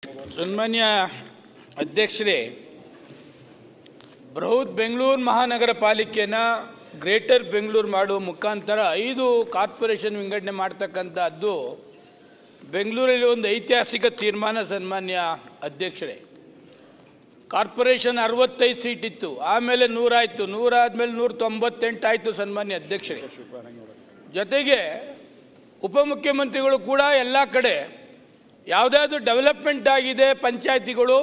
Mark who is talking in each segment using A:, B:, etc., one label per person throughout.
A: ಸನ್ಮಾನ್ಯ ಅಧ್ಯಕ್ಷರೇ, ಬೃಹತ್ ಬೆಂಗಳೂರು ಮಹಾನಗರ ಪಾಲಿಕೆನ ಗ್ರೇಟರ್ ಬೆಂಗಳೂರು ಮಾಡುವ ಮುಖಾಂತರ 5 ಕಾರ್ಪೊರೇಷನ್ ವಿಂಗಡಣೆ ಮಾಡ್ತಕ್ಕಂಥದ್ದು ಬೆಂಗಳೂರಲ್ಲಿ ಒಂದು ಐತಿಹಾಸಿಕ ತೀರ್ಮಾನ. ಸನ್ಮಾನ್ಯ ಅಧ್ಯಕ್ಷರೇ, ಕಾರ್ಪೊರೇಷನ್ 65 ಸೀಟ್ ಇತ್ತು, ಆಮೇಲೆ 100 ಆಯಿತು, 100 ಆದಮೇಲೆ 198 ಆಯಿತು. ಸನ್ಮಾನ್ಯ ಅಧ್ಯಕ್ಷರೇ, ಜೊತೆಗೆ ಉಪಮುಖ್ಯಮಂತ್ರಿಗಳು ಕೂಡ ಎಲ್ಲ ಕಡೆ ಯಾವುದಾದ್ರು ಡೆವಲಪ್ಮೆಂಟ್ ಆಗಿದೆ ಪಂಚಾಯತಿಗಳು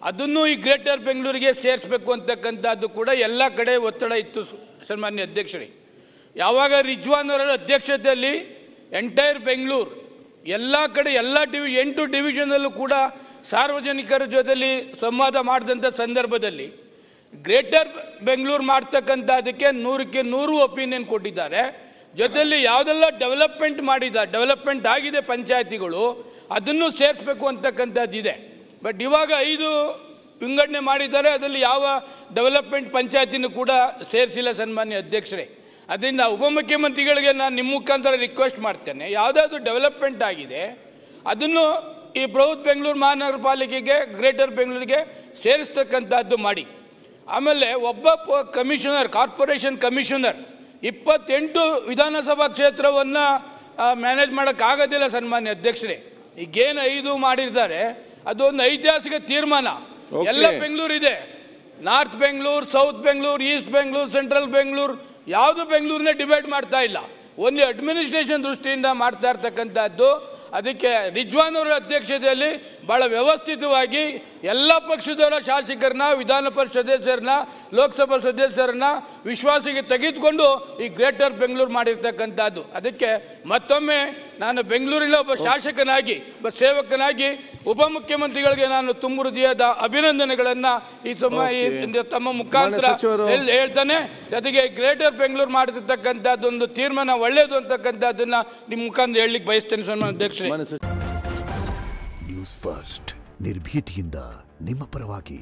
A: ಅದನ್ನು ಈ ಗ್ರೇಟರ್ ಬೆಂಗಳೂರಿಗೆ ಸೇರಿಸಬೇಕು ಅಂತಕ್ಕಂಥದ್ದು ಕೂಡ ಎಲ್ಲ ಕಡೆ ಒತ್ತಡ ಇತ್ತು. ಸನ್ಮಾನ್ಯ ಅಧ್ಯಕ್ಷರೇ, ಯಾವಾಗ ರಿಜ್ವಾನ್ ಅವರ ಅಧ್ಯಕ್ಷತೆಯಲ್ಲಿ ಎಂಟೈರ್ ಬೆಂಗಳೂರು ಎಲ್ಲ ಕಡೆ ಎಲ್ಲ 8 ಡಿವಿಷನಲ್ಲೂ ಕೂಡ ಸಾರ್ವಜನಿಕರ ಜೊತೆಲಿ ಸಂವಾದ ಮಾಡಿದಂಥ ಸಂದರ್ಭದಲ್ಲಿ ಗ್ರೇಟರ್ ಬೆಂಗಳೂರು ಮಾಡ್ತಕ್ಕಂಥದ್ದಕ್ಕೆ 100ಕ್ಕೆ 100 ಒಪಿನಿಯನ್ ಕೊಟ್ಟಿದ್ದಾರೆ. ಜೊತೆಯಲ್ಲಿ ಯಾವುದೆಲ್ಲ ಡೆವಲಪ್ಮೆಂಟ್ ಆಗಿದೆ ಪಂಚಾಯತಿಗಳು ಅದನ್ನು ಸೇರಿಸಬೇಕು ಅಂತಕ್ಕಂಥದ್ದಿದೆ. ಬಟ್ ಇವಾಗ 5 ವಿಂಗಡಣೆ ಮಾಡಿದ್ದಾರೆ, ಅದರಲ್ಲಿ ಯಾವ ಡೆವಲಪ್ಮೆಂಟ್ ಪಂಚಾಯತಿನೂ ಕೂಡ ಸೇರಿಸಿಲ್ಲ. ಸನ್ಮಾನ್ಯ ಅಧ್ಯಕ್ಷರೇ, ಅದರಿಂದ ಉಪಮುಖ್ಯಮಂತ್ರಿಗಳಿಗೆ ನಾನು ನಿಮ್ಮ ಮುಖಾಂತರ ರಿಕ್ವೆಸ್ಟ್ ಮಾಡ್ತೇನೆ, ಯಾವುದಾದ್ರೂ ಡೆವಲಪ್ಮೆಂಟ್ ಆಗಿದೆ ಅದನ್ನು ಈ ಬೃಹತ್ ಬೆಂಗಳೂರು ಮಹಾನಗರ ಪಾಲಿಕೆಗೆ ಗ್ರೇಟರ್ ಬೆಂಗಳೂರಿಗೆ ಸೇರಿಸ್ತಕ್ಕಂಥದ್ದು ಮಾಡಿ. ಆಮೇಲೆ ಒಬ್ಬ ಕಾರ್ಪೊರೇಷನ್ ಕಮಿಷನರ್ 28 ವಿಧಾನಸಭಾ ಕ್ಷೇತ್ರವನ್ನು ಮ್ಯಾನೇಜ್ ಮಾಡೋಕ್ಕಾಗೋದಿಲ್ಲ. ಸನ್ಮಾನ್ಯ ಅಧ್ಯಕ್ಷರೇ, ಈಗೇನು 5 ಮಾಡಿದ್ದಾರೆ ಅದೊಂದು ಐತಿಹಾಸಿಕ ತೀರ್ಮಾನ. ಎಲ್ಲ ಬೆಂಗಳೂರಿದೆ, north Bengaluru, south Bengaluru, east Bengaluru, central Bengaluru, ಯಾವುದು ಬೆಂಗಳೂರನ್ನೇ ಡಿವೈಡ್ ಮಾಡ್ತಾ ಇಲ್ಲ, ಓನ್ಲಿ ಅಡ್ಮಿನಿಸ್ಟ್ರೇಷನ್ ದೃಷ್ಟಿಯಿಂದ ಮಾಡ್ತಾ ಇರ್ತಕ್ಕಂಥದ್ದು. ಅದಕ್ಕೆ ರಿಜ್ವಾನ್ ಅವರ ಅಧ್ಯಕ್ಷತೆಯಲ್ಲಿ ಭಾಳ ವ್ಯವಸ್ಥಿತವಾಗಿ ಎಲ್ಲ ಪಕ್ಷದವರ ಶಾಸಕರನ್ನ, ವಿಧಾನ ಪರಿಷತ್ ಸದಸ್ಯರನ್ನ, ಲೋಕಸಭಾ ಸದಸ್ಯರನ್ನ ವಿಶ್ವಾಸಕ್ಕೆ ತೆಗೆದುಕೊಂಡು ಈ ಗ್ರೇಟರ್ ಬೆಂಗಳೂರು ಮಾಡಿರ್ತಕ್ಕಂಥದ್ದು. ಅದಕ್ಕೆ ಮತ್ತೊಮ್ಮೆ ನಾನು ಬೆಂಗಳೂರಿನ ಒಬ್ಬ ಶಾಸಕನಾಗಿ, ಒಬ್ಬ ಸೇವಕನಾಗಿ ಉಪಮುಖ್ಯಮಂತ್ರಿಗಳಿಗೆ ನಾನು ತುಂಬ ಹೃದಯದ ಅಭಿನಂದನೆಗಳನ್ನು ತಮ್ಮ ಮುಖಾಂತರ ಹೇಳ್ತಾನೆ. ಜೊತೆಗೆ ಗ್ರೇಟರ್ ಬೆಂಗಳೂರು ಮಾಡಿರ್ತಕ್ಕಂಥದ್ದೊಂದು ತೀರ್ಮಾನ ಒಳ್ಳೆಯದು ಅಂತಕ್ಕಂಥದ್ದನ್ನು ನಿಮ್ಮ ಮುಖಾಂತರ ಹೇಳಲಿಕ್ಕೆ ಬಯಸ್ತೇನೆ. ಸನ್ಮಾನ್ಯ ಅಧ್ಯಕ್ಷರೇ,
B: ನ್ಯೂಸ್ ಫಸ್ಟ್ ನಿರ್ಭೀತಿಯಿಂದ ನಿಮ್ಮ ಪರವಾಗಿ.